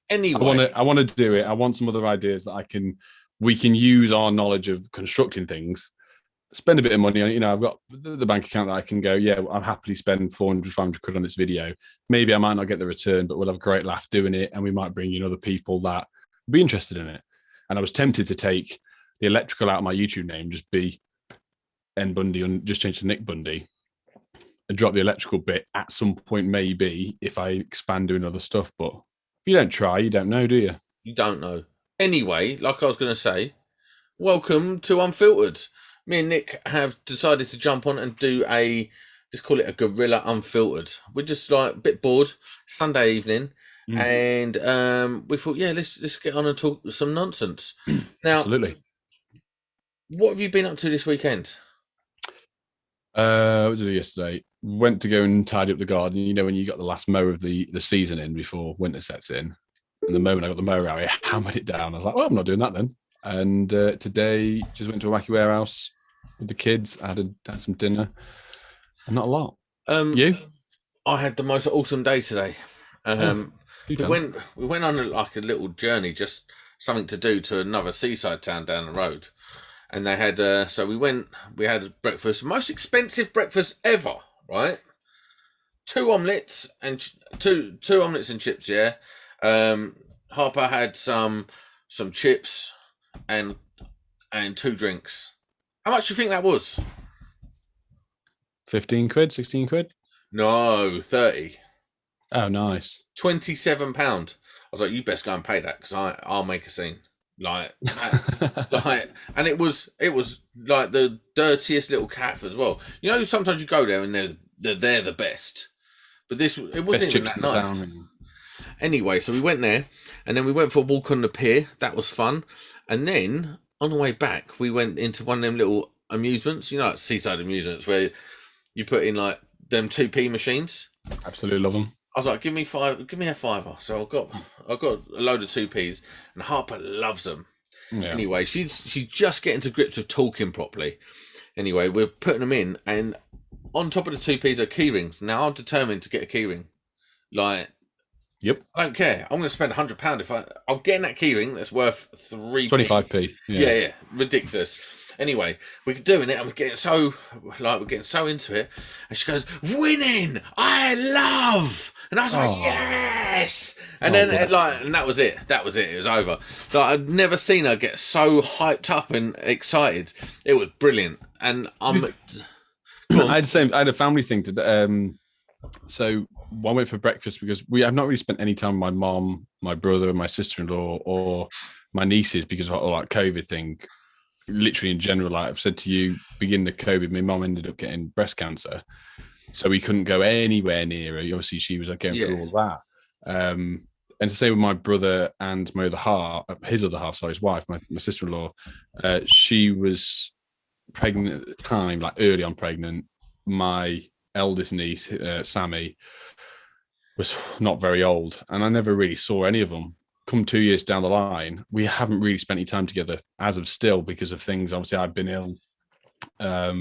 Anyway, I want to do it. I want some other ideas that we can use our knowledge of constructing things, spend a bit of money on it. I've got the bank account that I can go, yeah, I'll happily spend 400, 500 quid on this video. Maybe I might not get the return, but we'll have a great laugh doing it. And we might bring in other people that will be interested in it. And I was tempted to take the electrical out of my YouTube name, just be N Bundy and just change to Nick Bundy and drop the electrical bit at some point, maybe if I expand doing other stuff. But if you don't try, you don't know, do you? You don't know. Anyway, like I was going to say, welcome to Unfiltered. Me and Nick have decided to jump on and do let's call it a guerrilla Unfiltered. We're just like a bit bored, Sunday evening, and we thought, yeah, let's get on and talk some nonsense. Now, absolutely. What have you been up to this weekend? What did I do yesterday? Went to go and tidy up the garden. When you got the last mow of the season in before winter sets in. And the moment I got the mower out, I hammered it down. I was like, well, I'm not doing that then. And today, just went to a wacky warehouse with the kids. I had some dinner. And not a lot. You? I had the most awesome day today. We went on a little journey, just something to do to another seaside town down the road. And they had we had breakfast, most expensive breakfast ever, right? 2 omelets and two omelets and chips, yeah. Harper had some chips and 2 drinks. How much do you think that was? 15 quid, 16 quid? No, 30. Oh, nice. £27. I was like, you best go and pay that because I'll make a scene. And it was like the dirtiest little cafe as well. Sometimes you go there and they're the best, but it wasn't even that nice. Anyway, so we went there, and then we went for a walk on the pier. That was fun, and then on the way back, we went into one of them little amusements, like seaside amusements, where you put in like them 2p machines. Absolutely love them. I was like, give me a £5. So I got a load of 2p's, and Harper loves them. Yeah. Anyway, she's just getting to grips with talking properly. Anyway, we're putting them in, and on top of the 2p's are key rings. Now I'm determined to get a key ring. Yep. I don't care. I'm going to spend £100 if I'll get in that key ring that's worth 25p. Yeah, ridiculous. Anyway, we're doing it and we're getting so into it. And she goes, winning, I love. And I was like, yes. And then and that was it. It was over. I'd never seen her get so hyped up and excited. It was brilliant. And I had a family thing to so I went for breakfast because I've not really spent any time with my mom, my brother, my sister-in-law, or my nieces because of all that COVID thing. Literally in general, like I've said to you, beginning of COVID, my mom ended up getting breast cancer, so we couldn't go anywhere near her. Obviously, she was going through all that. And to say with my brother and my other half, his wife, my sister-in-law, she was pregnant at the time, like early on pregnant. My eldest niece, Sammy, was not very old, and I never really saw any of them. Come 2 years down the line, we haven't really spent any time together as of still because of things. Obviously, I've been ill. My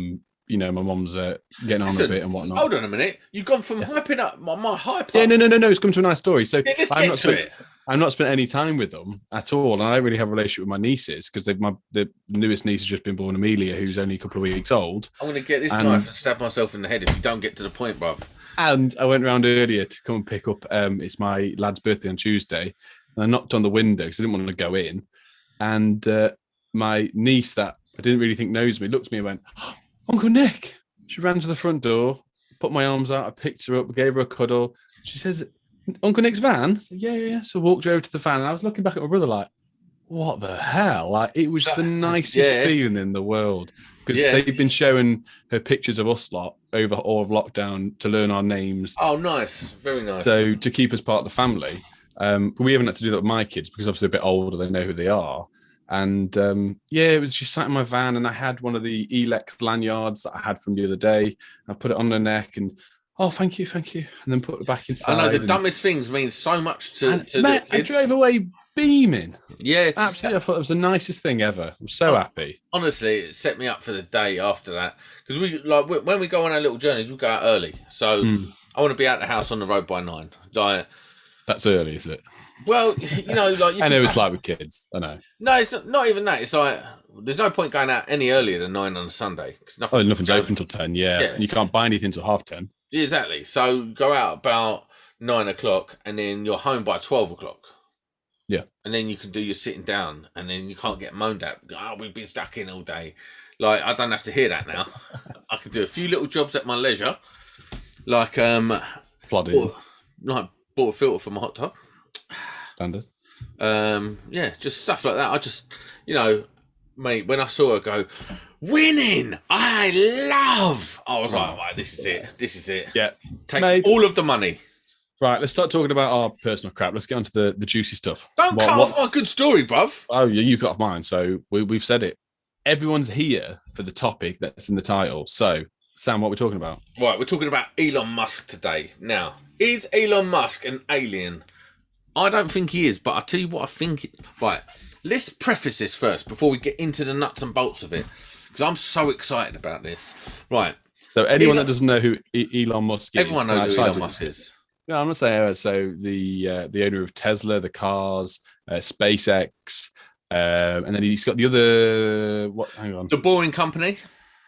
mum's getting on a bit and whatnot. Hold on a minute. You've gone from hyping up my hype. Yeah, no. It's come to a nice story. So let's get to it. I've not spent any time with them at all, and I don't really have a relationship with my nieces because the newest niece has just been born, Amelia, who's only a couple of weeks old. I'm going to get this knife and stab myself in the head if you don't get to the point, bruv. And I went around earlier to come and pick up. It's my lad's birthday on Tuesday. And I knocked on the window because I didn't want to go in. And my niece that I didn't really think knows me looked at me and went, Uncle Nick. She ran to the front door, put my arms out, I picked her up, gave her a cuddle. She says, Uncle Nick's van? I said, yeah. So I walked over to the van and I was looking back at my brother like, what the hell? Like, it was the nicest feeling in the world because they've been showing her pictures of us lot over all of lockdown to learn our names. Oh, nice. Very nice. So to keep us part of the family. But we haven't had to do that with my kids because obviously a bit older, they know who they are. And it was just sat in my van and I had one of the Elex lanyards that I had from the other day. I put it on their neck and, thank you. And then put it back inside. I know the dumbest things mean so much to the kids. I drove away beaming. Yeah. Absolutely. I thought it was the nicest thing ever. I'm so happy. Honestly, it set me up for the day after that. Because when we go on our little journeys, we go out early. So I want to be out the house on the road by 9. That's early, is it? Well, you know, like I know it's like with kids. I know. no, it's not even that. It's like there's no point going out any earlier than 9 on a Sunday because Oh, nothing's nothing's going. open till 10. Yeah, Yeah, and you can't buy anything till 10:30. yeah, exactly. So go out about 9 o'clock, and then you're home by 12 o'clock. Yeah, and then you can do your sitting down, and then you can't get moaned at. Oh, we've been stuck in all day. Like I don't have to hear that now. I can do a few little jobs at my leisure, like plodding bought a filter for my hot tub. standard. Yeah, just stuff like that. I just, you know, mate, when I saw her go, winning, I was like, right, this is it. This is it. Yeah, Take all of the money. Right, let's start talking about our personal crap. Let's get on to the juicy stuff. Don't cut off my good story, bruv. Oh, you cut off mine, so we've said it. Everyone's here for the topic that's in the title. So, Sam, what we're talking about? Right, we're talking about Elon Musk today. Now, is Elon Musk an alien? I don't think he is, but I'll tell you what I think. Right, let's preface this first before we get into the nuts and bolts of it, because I'm so excited about this. Right. So, anyone that doesn't know who Elon Musk is, everyone knows who Elon Musk is. No, I'm not saying so. The owner of Tesla, the cars, SpaceX, and then he's got the other. What? Hang on. The Boring Company.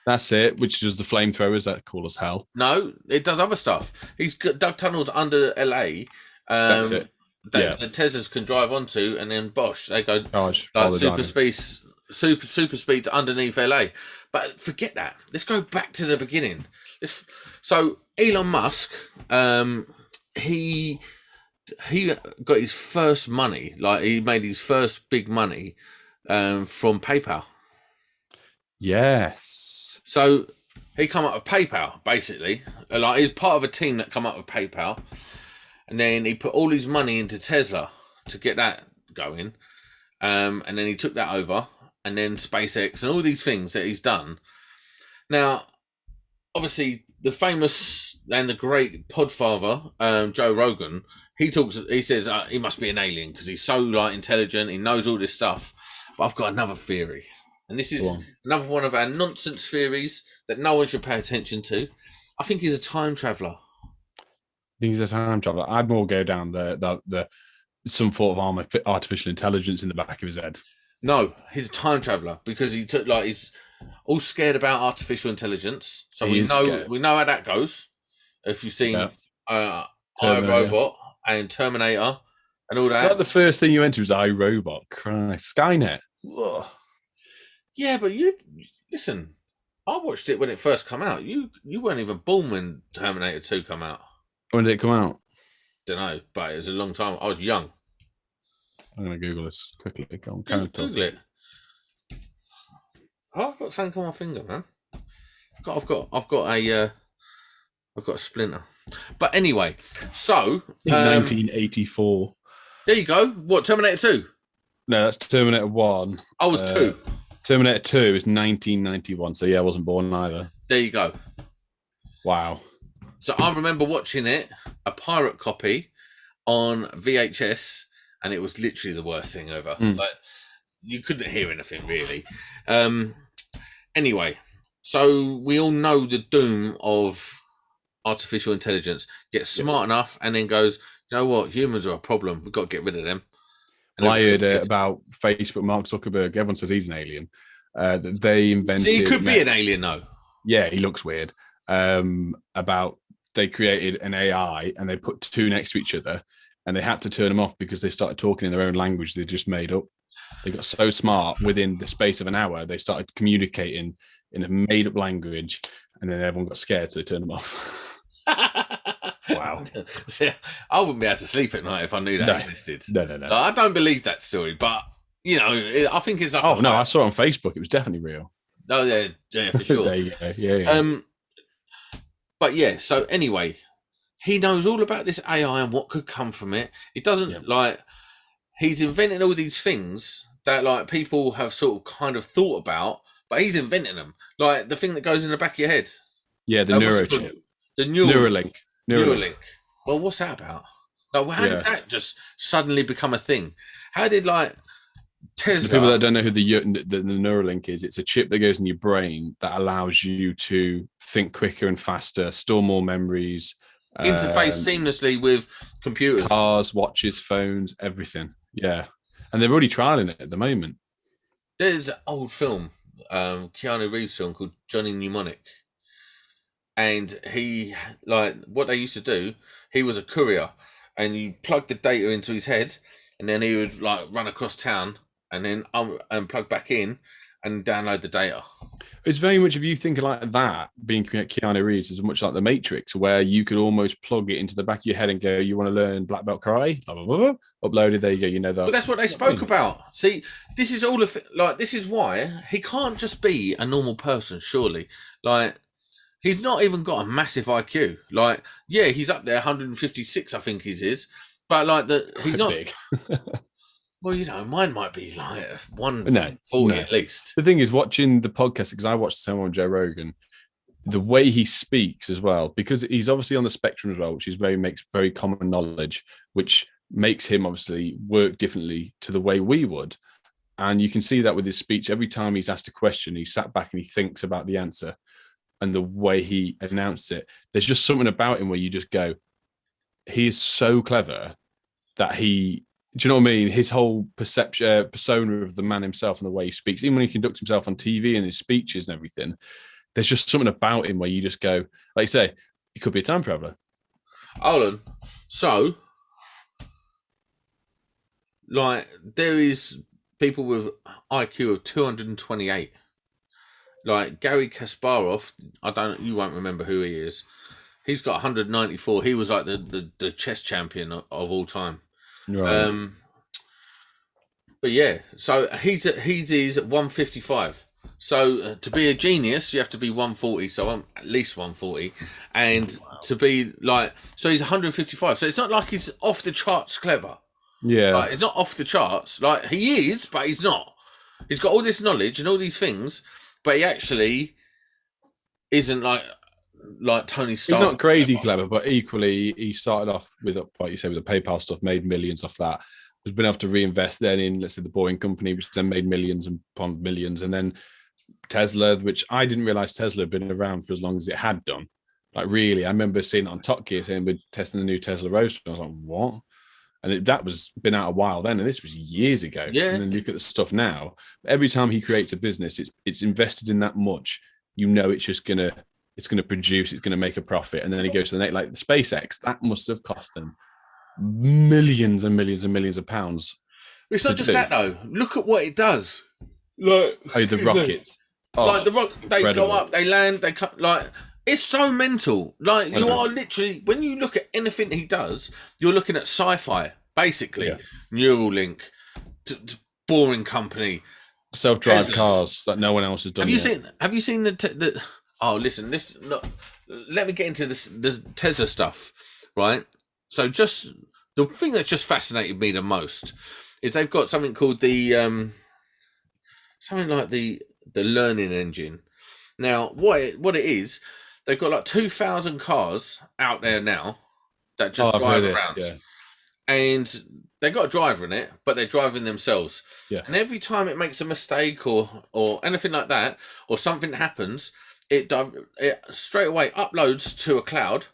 That's it. Which is the flamethrowers that cool as hell. No, it does other stuff. He's dug tunnels under LA. That's it. The Teslas can drive onto, and then bosh, they go Gosh, like super speed to underneath LA. But forget that. Let's go back to the beginning. So Elon Musk, he got his first money, like he made his first big money from PayPal. Yes. So he come up with PayPal, basically. Like he's part of a team that come up with PayPal. And then he put all his money into Tesla to get that going. And then he took that over. And then SpaceX and all these things that he's done. Now, obviously, the famous and the great podfather, Joe Rogan, he says he must be an alien because he's so like intelligent, he knows all this stuff. But I've got another theory, and this is another one of our nonsense theories that no one should pay attention to. I think he's a time traveler. I think he's a time traveler. I'd more go down the some sort of artificial intelligence in the back of his head. No, he's a time traveler because he took he's all scared about artificial intelligence. So we know how that goes. If you've seen iRobot and Terminator and all that. Not the first thing you went to was iRobot. Christ, Skynet. Ugh. Yeah, but you listen. I watched it when it first came out. You weren't even born when Terminator 2 came out. When did it come out? Don't know, but it was a long time. I was young. I'm going to Google this quickly. Google it. Oh, I've got something on my finger, man. I've got a splinter. But anyway, so 1984. There you go. What, Terminator 2? No, that's Terminator 1. I was 2. Terminator 2 is 1991. So yeah, I wasn't born either. There you go. Wow. So I remember watching it, a pirate copy on VHS, and it was literally the worst thing ever. Like you couldn't hear anything really. Anyway, so we all know the doom of artificial intelligence. Gets smart enough and then goes, you know what? Humans are a problem. We've got to get rid of them. Well, I heard about Facebook, Mark Zuckerberg. Everyone says he's an alien. That they invented. So he could be an alien, though. Yeah, he looks weird. They created an AI and they put two next to each other, and they had to turn them off because they started talking in their own language they just made up. They got so smart within the space of an hour, they started communicating in a made-up language, and then everyone got scared, so they turned them off. Wow. I wouldn't be able to sleep at night if I knew that existed. No. Like, I don't believe that story, but, you know, I think it's like... Oh, no, I saw it on Facebook. It was definitely real. Oh, yeah, for sure. There you go. Yeah. But, yeah, so anyway, he knows all about this AI and what could come from it. It doesn't, he's inventing all these things that, like, people have sort of kind of thought about, but he's inventing them. Like, the thing that goes in the back of your head. Yeah, the neurochip. The Neuralink. Well, what's that about? Like, how did that just suddenly become a thing? How did, like, Tesla... So the people that don't know who the Neuralink is, it's a chip that goes in your brain that allows you to think quicker and faster, store more memories, interface seamlessly with computers, cars, watches, phones, everything. Yeah, and they're already trialing it at the moment. There's an old film, Keanu Reeves film called Johnny Mnemonic, and he like what they used to do. He was a courier, and you plug the data into his head, and then he would like run across town, and then and plug back in, and download the data. It's very much if you think like that, being Keanu Reeves is much like the Matrix, where you could almost plug it into the back of your head and go, "You want to learn black belt karate?" Blah, blah, blah, blah. Uploaded, there you go. You know that. But that's what they spoke about. See, this is all of like this is why he can't just be a normal person. Surely, like he's not even got a massive IQ. Like, yeah, he's up there, 156, I think he is. But like he's not big. Well, you know, mine might be like 140 at least. The thing is, watching the podcast, because I watched the same one, Joe Rogan, the way he speaks as well, because he's obviously on the spectrum as well, which is makes very common knowledge, which makes him obviously work differently to the way we would. And you can see that with his speech. Every time he's asked a question, he sat back and he thinks about the answer and the way he announced it. There's just something about him where you just go, he is so clever that do you know what I mean? His whole persona of the man himself and the way he speaks, even when he conducts himself on TV and his speeches and everything, there's just something about him where you just go, like you say, he could be a time traveler. Alan, so, like, there is people with IQ of 228. Like Gary Kasparov, you won't remember who he is. He's got 194. He was like the chess champion of all time. Right. But yeah, so he's 155. So to be a genius, you have to be 140. So I'm at least 140, and to be like, so he's 155. So it's not like he's off the charts clever. Yeah, like, it's not off the charts. Like he is, but he's not. He's got all this knowledge and all these things, but he actually isn't like Tony Stark. He's not crazy clever, but equally he started off with, like you say, with the PayPal stuff, made millions off that. Has been able to reinvest then in, let's say, the Boeing company, which then made millions upon millions, and then Tesla, which I didn't realize Tesla had been around for as long as it had done. Like really, I remember seeing it on Top Gear saying we're testing the new Tesla Roadster. I was like, what? And that was been out a while then, and this was years ago. Yeah. And then look at the stuff now. Every time he creates a business, it's invested in that much. You know, it's gonna produce, it's gonna make a profit, and then he goes to the next, like the SpaceX. That must have cost them millions and millions and millions of pounds. It's not just that though. Look at what it does. Like the rockets. Like the rock, they go up, they land, they cut. Like it's so mental. Like you are literally, when you look at anything he does, you're looking at sci-fi basically. Yeah. Neuralink, Boring Company, self-drive cars that no one else has done. Have you seen the? Oh, listen. Let me get into the Tesla stuff, right? So just the thing that's just fascinated me the most is they've got something called the something like the learning engine. Now, what it is, they've got like 2,000 cars out there now that just drive around, and they got a driver in it, but they're driving themselves. Yeah. And every time it makes a mistake or anything like that, or something happens, it straight away uploads to a cloud.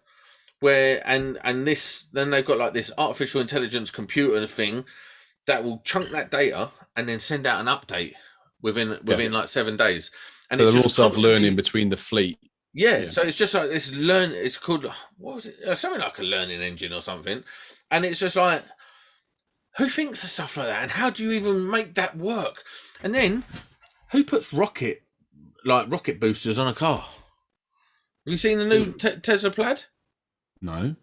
And this, then they've got like this artificial intelligence computer thing that will chunk that data and then send out an update within like 7 days. And so they're all self-learning between the fleet. Yeah, so it's just like this it's called, what was it? Something like a learning engine or something. And it's just like, who thinks of stuff like that? And how do you even make that work? And then, who puts rocket boosters on a car? Have you seen the new Tesla Plaid? No.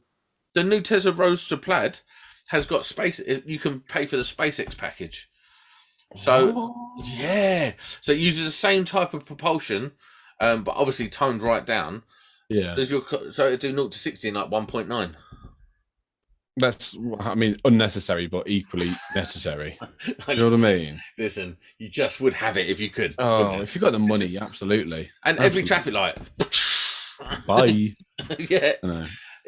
The new Tesla Roadster Plaid has got space. You can pay for the SpaceX package. So, yeah. So it uses the same type of propulsion, but obviously toned right down. Yeah. So it do 0 to 60 in like 1.9. That's, I mean, unnecessary, but equally necessary. You know what I mean? Listen, you just would have it if you could. Oh, if you got the money, absolutely. And every traffic light. Bye. Yeah. I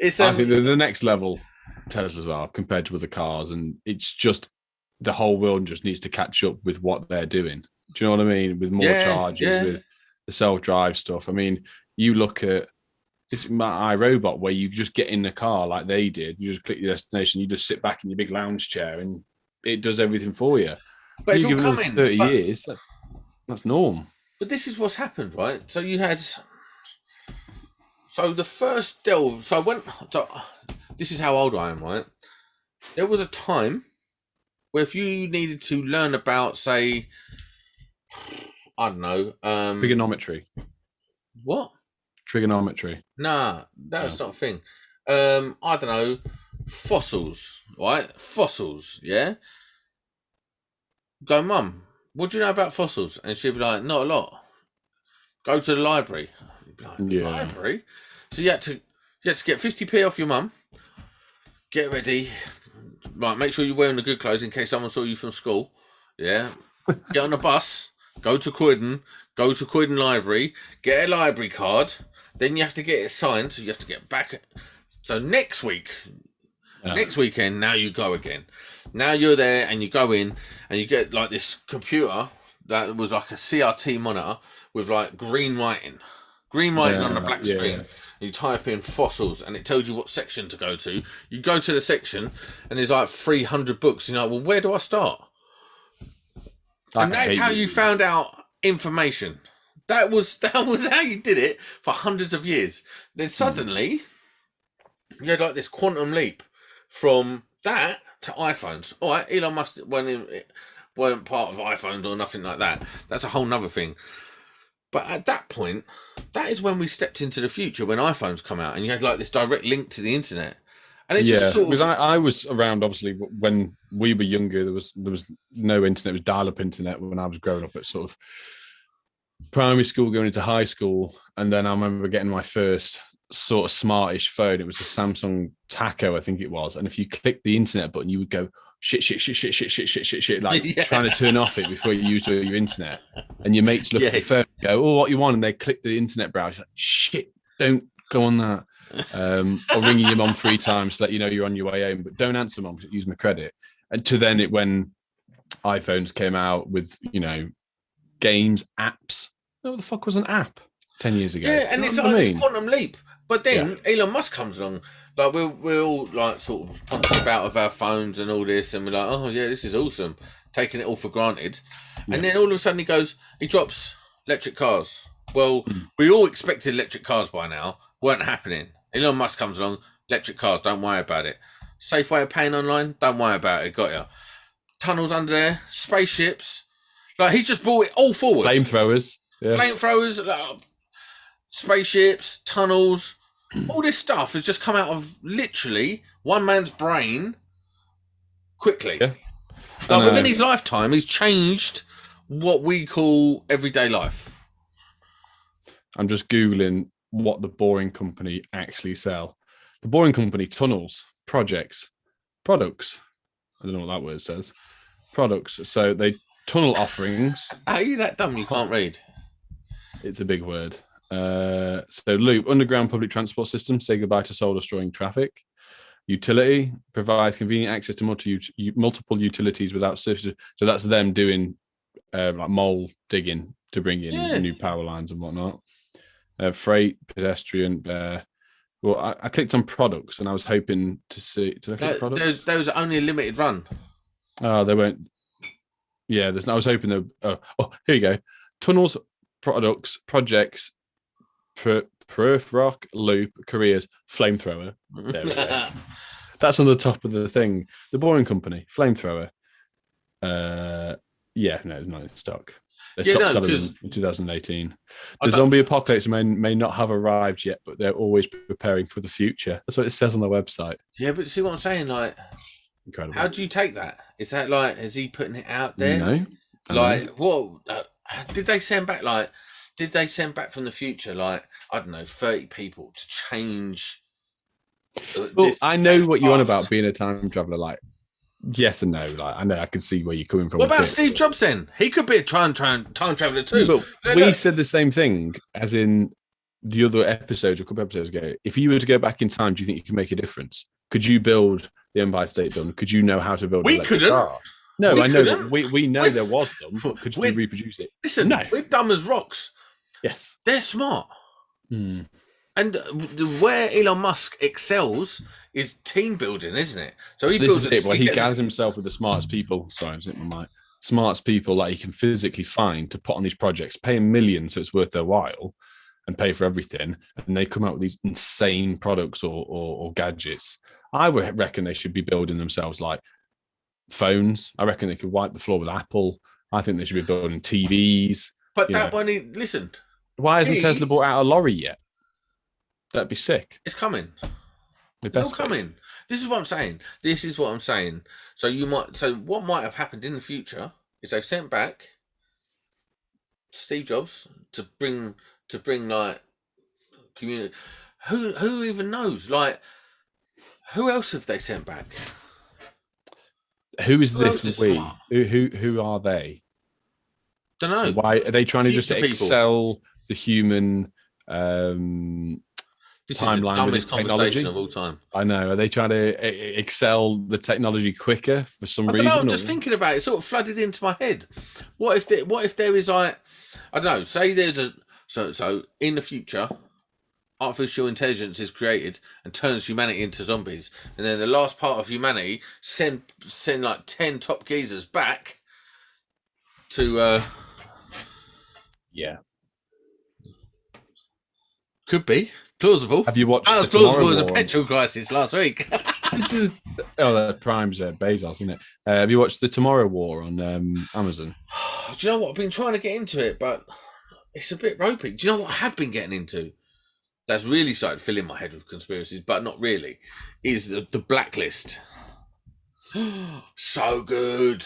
think the next level Teslas are compared to other cars, and it's just the whole world just needs to catch up with what they're doing. Do you know what I mean? With more charges, with the self-drive stuff. I mean, you look at It's my iRobot, where you just get in the car like they did. You just click your destination. You just sit back in your big lounge chair, and it does everything for you. But it's You all give it another coming. 30 years, that's norm. But this is what's happened, right? So you had. So the first delve. So when. So this is how old I am, right? There was a time where if you needed to learn about, say, I don't know, Trigonometry. what? Trigonometry. Nah, that's No. not a thing. I don't know, fossils, right? Fossils, yeah. Go, Mum, what do you know about fossils? And she'd be like, not a lot. Go to the library. You'd be like, Yeah. library? So you had to get 50p off your mum. Get ready. Right, make sure you're wearing the good clothes in case someone saw you from school. Yeah. Get on a bus. Go to Croydon Library. Get a library card. Then you have to get it signed. So you have to get back. So next weekend, now you go again. Now you're there and you go in and you get like this computer that was like a CRT monitor with like green writing on the black screen. Yeah. You type in fossils and it tells you what section to go to. You go to the section and there's like 300 books. You're like, well, where do I start? And that's how you found out information. That was how you did it for hundreds of years. Then suddenly, you had like this quantum leap from that to iPhones. All right, Elon Musk weren't part of iPhones or nothing like that. That's a whole nother thing. But at that point, that is when we stepped into the future, when iPhones come out and you had like this direct link to the internet. And it's just sort of... because I was around, obviously, when we were younger. There was no internet. It was dial-up internet when I was growing up at sort of primary school, going into high school. And then I remember getting my first sort of smartish phone. It was a Samsung Taco, I think it was. And if you clicked the internet button, you would go shit, like trying to turn off it before you used your internet. And your mates look at the phone and go, oh, what you want? And they click the internet browser. Like, shit, don't go on that. Or ringing your mom 3 times to let you know you're on your way home, but don't answer, mom, use my credit. And to then when iPhones came out with, games, apps. What the fuck was an app 10 years ago? Yeah, and it's like this quantum leap. But then Elon Musk comes along. Like we're all like sort of punching about with our phones and all this, and we're like, oh yeah, this is awesome, taking it all for granted. And then all of a sudden he drops electric cars. Well, we all expected electric cars by now. Weren't happening. Elon Musk comes along, electric cars, don't worry about it. Safe way of paying online, don't worry about it, got ya. Tunnels under there, spaceships. Like he's just brought it all forward. Flamethrowers. Spaceships, tunnels, all this stuff has just come out of literally one man's brain quickly. Yeah. Like within his lifetime, he's changed what we call everyday life. I'm just Googling what the Boring Company actually sell. The Boring Company, tunnels, projects, products. I don't know what that word says. Products. So they tunnel offerings. How are you that dumb you can't read? It's a big word. So loop, underground public transport system, say goodbye to soul destroying traffic. Utility, provides convenient access to multiple utilities without services. So that's them doing like mole digging to bring in new power lines and whatnot. Freight, pedestrian. Well, I clicked on products and I was hoping to see. Did I click products? There was only a limited run. Oh, they won't. Yeah, I was hoping. Oh, here you go. Tunnels, products, projects. Perth Rock, Loop, Careers, Flamethrower. There we go. That's on the top of the thing. The Boring Company, Flamethrower. No, it's not in stock. They stopped selling them in 2018. The zombie apocalypse may not have arrived yet, but they're always preparing for the future. That's what it says on their website. Yeah, but see what I'm saying? Like, incredible. How do you take that? Is that like, is he putting it out there? No. Like, what did they send back? Like, did they send back from the future, like, I don't know, 30 people to change? Well, I know what you're on about being a time traveler. Like, yes and no. Like, I know I can see where you're coming from. What about Steve Jobs then? He could be a time traveler too. But we said the same thing as in the other episodes, a couple episodes ago. If you were to go back in time, do you think you can make a difference? Could you build the Empire State Building? Could you know how to build? We couldn't. Car? No, I know. But we know there was them. But could you reproduce it? Listen, we're dumb as rocks. Yes, they're smart. And where Elon Musk excels is team building, isn't it? So he This builds is it. Well, he gets gathers himself with the smartest people. Sorry, I was hitting my mic. Smartest people that he can physically find to put on these projects, pay him millions so it's worth their while, and pay for everything. And they come out with these insane products or gadgets. I would reckon they should be building themselves like phones. I reckon they could wipe the floor with Apple. I think they should be building TVs. But You that know. one, listened. Why hasn't Tesla bought out a lorry yet? That'd be sick. It's coming. It's all coming. This is what I'm saying. This is what I'm saying. So what might have happened in the future is they've sent back Steve Jobs to bring like community. Who even knows? Like, who else have they sent back? Who is this we? Who are they? Don't know. Why are they trying to just people. excel the human this is the dumbest conversation of all time. I know. Are they trying to excel the technology quicker for some reason? I'm just thinking about it. It sort of flooded into my head. What if there is like, I don't know, say there's a so in the future, artificial intelligence is created and turns humanity into zombies, and then the last part of humanity send like 10 top geezers back to yeah. Could be plausible. Have you watched? That was plausible as a petrol crisis last week. This is the Prime's Bezos, isn't it? Have you watched the Tomorrow War on Amazon? Do you know what? I've been trying to get into it, but it's a bit ropey. Do you know what I have been getting into? That's really started filling my head with conspiracies, but not really. Is the Blacklist? So good.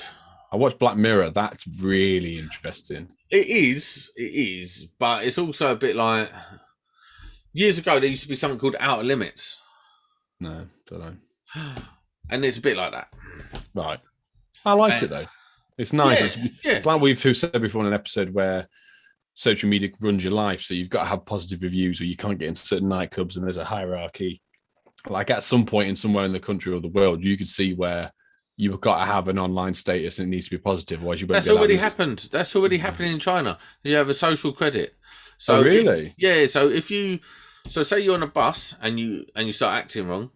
I watched Black Mirror. That's really interesting. It is, but it's also a bit like. Years ago, there used to be something called Outer Limits. No, don't know. And it's a bit like that. Right. I liked it, though. It's nice. Yeah, it's like we've said before in an episode where social media runs your life, so you've got to have positive reviews or you can't get into certain nightclubs and there's a hierarchy. Like at some point in somewhere in the country or the world, you could see where you've got to have an online status and it needs to be positive. Otherwise you won't. That's already happened. That's already happening in China. You have a social credit. So really? So say you're on a bus and you start acting wrong,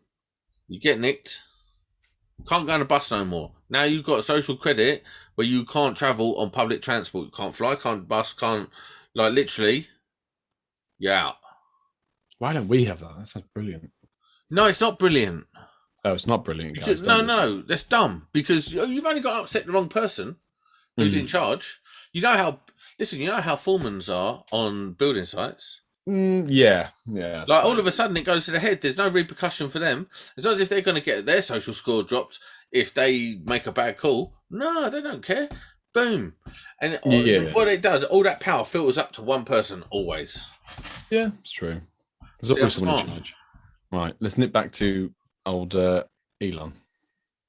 you get nicked, can't go on a bus no more. Now you've got a social credit where you can't travel on public transport, you can't fly, can't bus, can't, like, literally, you're out. Why don't we have that? That sounds brilliant. No, it's not brilliant. Oh, it's not brilliant, guys. No, that's dumb because you've only got to upset the wrong person who's in charge. You know how foremans are on building sites. Yeah. Like all of a sudden it goes to the head. There's no repercussion for them. It's not as if they're going to get their social score dropped if they make a bad call. No, they don't care. Boom. And what it does, all that power filters up to one person always. Yeah, it's true. There's always someone in charge. Right, let's nip back to old Elon.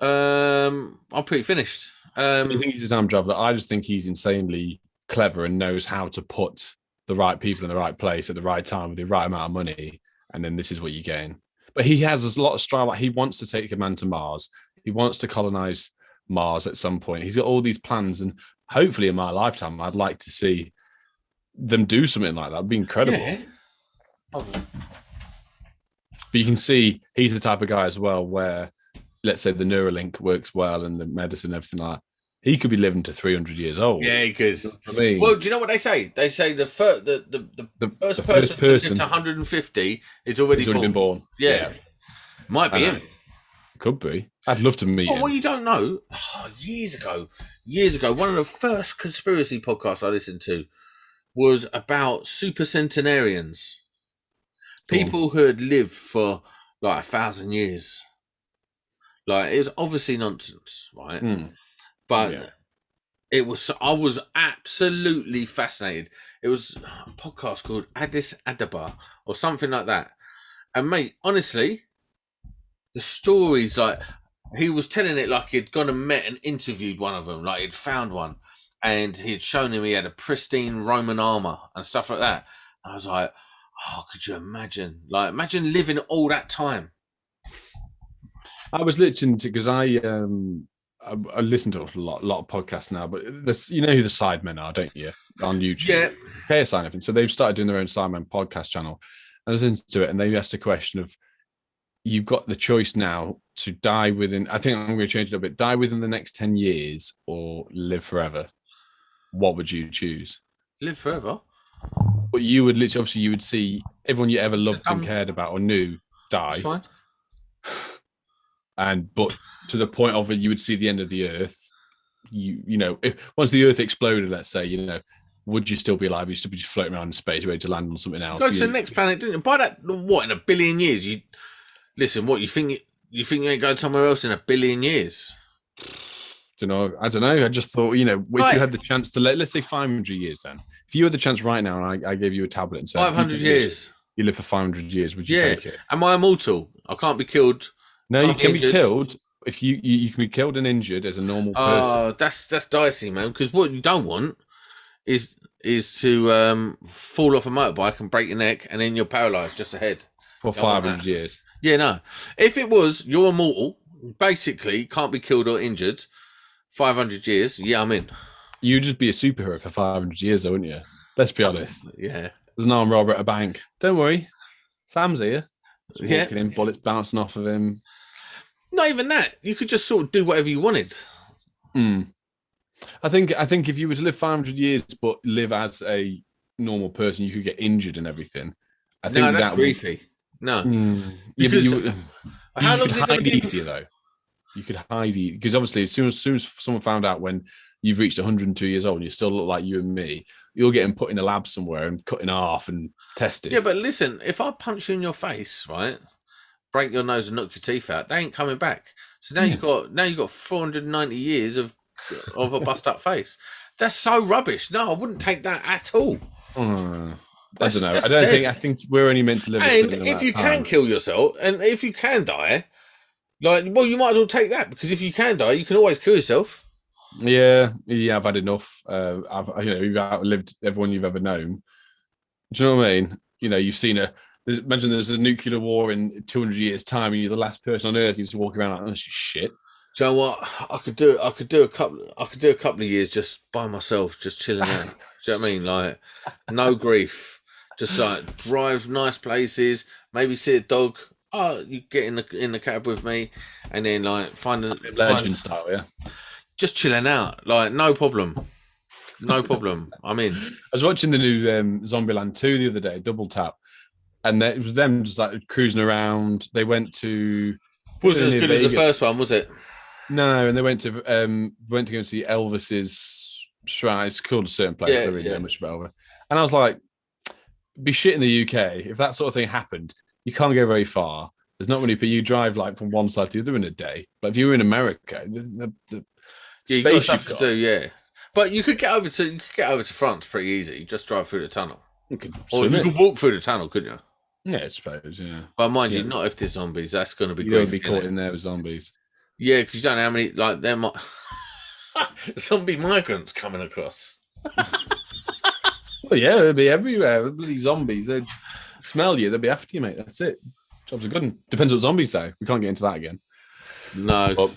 I'm pretty finished. I think he's a damn job. I just think he's insanely clever and knows how to put the right people in the right place at the right time with the right amount of money, and then this is what you're getting. But he has a lot of strive. Like he wants to take a man to Mars. He wants to colonize Mars at some point. He's got all these plans, and hopefully in my lifetime, I'd like to see them do something like that. It'd be incredible. Yeah. But you can see he's the type of guy as well where, let's say, the Neuralink works well and the medicine and everything like that. He could be living to 300 years old. Yeah, he could. I mean, well, do you know what they say? They say the first person to 150 is already been born. Yeah. Might be him. Could be. I'd love to meet him. Well, you don't know. Years ago, one of the first conspiracy podcasts I listened to was about supercentenarians. People who had lived for like 1,000 years. Like, it was obviously nonsense, right? But I was absolutely fascinated. It was a podcast called Addis Ababa or something like that. And mate, honestly, the stories, like, he was telling it like he'd gone and met and interviewed one of them, like he'd found one, and he'd shown him he had a pristine Roman armor and stuff like that. And I was like, oh, could you imagine? Like, imagine living all that time. I was listening to, because I listen to a lot of podcasts now, but this, you know who the Sidemen are, don't you? On YouTube. Yeah. KSI and everything. So they've started doing their own Sidemen podcast channel. I was into it, and they asked a question of, you've got the choice now to die within, I think I'm going to change it a bit, die within the next 10 years or live forever. What would you choose? Live forever. But you would literally, obviously, you would see everyone you ever loved and Dumb. cared about or knew That's die. fine. But to the point of it, you would see the end of the earth. You know, if once the earth exploded, let's say, you know, would you still be alive? You'd still be just floating around in space, ready to land on something else. Go to the next planet, didn't you? By that, what, in a billion years? You listen. What you think? You think you ain't going somewhere else in a billion years? I don't know. I just thought, you know, if you had the chance to let's say 500 years, then if you had the chance right now, and I gave you a tablet and said 500 years, you live for 500 years, would you take it? Am I immortal? I can't be killed. No, you can be killed. If you can be killed and injured as a normal person. Oh, that's dicey, man. Because what you don't want is to fall off a motorbike and break your neck, and then you're paralyzed just ahead For 500 years. Yeah, no. If it was you're immortal, basically can't be killed or injured, 500 years, yeah, I'm in. You'd just be a superhero for 500 years, though, wouldn't you? Let's be honest. Yeah. There's an armed robber at a bank. Don't worry. Sam's here. Just Yeah. walking in, bullets bouncing off of him. Not even that. You could just sort of do whatever you wanted. I think if you were to live 500 years but live as a normal person, you could get injured and everything. I think that's that griefy. No. Because, how long could hide easier, though. You could hide because obviously as soon as someone found out when you've reached 102 years old and you still look like you and me, you're getting put in a lab somewhere and cut in half and tested. Yeah, but listen, if I punch you in your face, right, break your nose and knock your teeth out, they ain't coming back. So now you've got 490 years of a bust up face. That's so rubbish. No, I wouldn't take that at all. I don't know. I think we're only meant to live. And if you can kill yourself, and if you can die, you might as well take that, because if you can die, you can always kill yourself. Yeah, I've had enough. You've outlived everyone you've ever known. Do you know what I mean? You know, you've seen imagine there's a nuclear war in 200 years' time, and you're the last person on Earth. You just walk around like, oh, this is shit. Do you know what? I could do a couple of years just by myself, just chilling out. Do you know what I mean? Like, no grief. Just like drive nice places, maybe see a dog. Oh, you get in the cab with me, and then like find legend style, yeah. Just chilling out, like no problem. I'm in. I was watching the new Zombieland 2 the other day, Double Tap, and it was them just like cruising around. They went to wasn't as good as the first one, was it? No, and they went to go and see Elvis's shrine. It's called a certain place. I don't really know much about it. And I was like, be shit in the UK. If that sort of thing happened, you can't go very far. There's not many people. You drive like from one side to the other in a day. But if you were in America, the you got stuff to do. Yeah, but you could get over to France pretty easy. You just drive through the tunnel, you could walk through the tunnel, couldn't you? Yeah, I suppose. Yeah, but mind you, not if there's zombies. That's going to be. You're going to be caught in there with zombies. Yeah, because you don't know how many there might zombie migrants coming across. Well, yeah, they'll be everywhere. Bloody zombies. They'd smell you. They'll be after you, mate. That's it. Jobs are good. And depends what zombies say. We can't get into that again. No. But,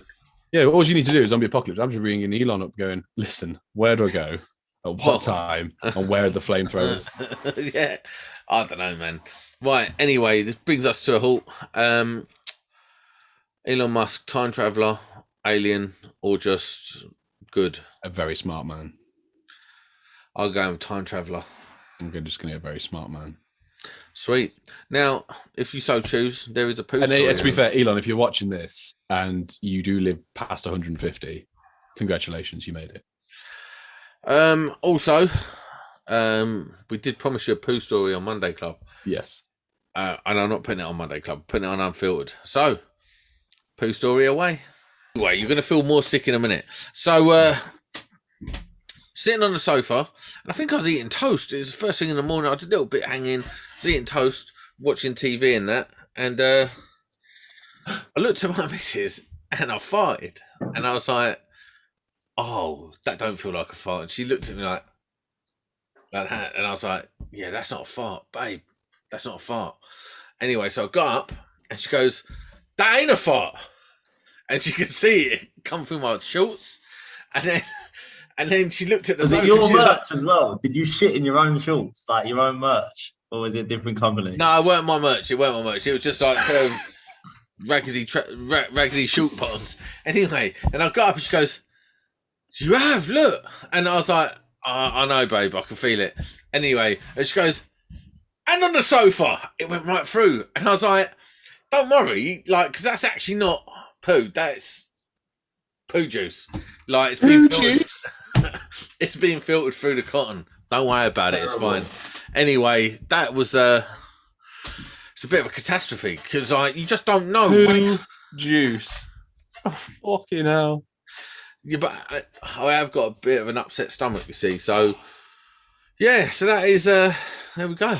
yeah, all you need to do is zombie apocalypse. I'm just bringing Elon up going, listen, where do I go? At what time? And where are the flamethrowers? Yeah. I don't know, man. Right. Anyway, this brings us to a halt. Elon Musk, time traveler, alien, or just good? A very smart man. I'll go with time traveler. I'm just going to be a very smart man. Sweet. Now, if you so choose, there is a poo story. And to be fair, Elon, if you're watching this and you do live past 150, congratulations, you made it. Also, we did promise you a poo story on Monday Club. Yes. And I'm not putting it on Monday Club, putting it on Unfiltered. So, poo story away. Anyway, you're going to feel more sick in a minute. So, sitting on the sofa, and I think I was eating toast. It was the first thing in the morning. I was a little bit hanging. I was eating toast, watching TV and that. And I looked at my missus and I farted. And I was like, oh, that don't feel like a fart. And she looked at me like that. And I was like, yeah, that's not a fart, babe. That's not a fart. Anyway, so I got up and she goes, that ain't a fart. And she could see it come through my shorts. And then she looked at the sofa. Was it your merch as well? Did you shit in your own shorts, like your own merch? or was it a different company? No, it weren't my merch. It weren't my merch. It was just like raggedy short bottoms. Anyway, and I got up and she goes, "You have, look." And I was like, I know, babe, I can feel it. Anyway, and she goes, "And on the sofa." It went right through. And I was like, "Don't worry, like, because that's actually not poo. That's poo juice. Like, it's been it's being filtered through the cotton. Don't worry about it. It's fine." Anyway, that was it's a bit of a catastrophe because you just don't know. Poo juice. Oh, fucking hell. Yeah, but I have got a bit of an upset stomach, you see. So, yeah, so that is, there we go.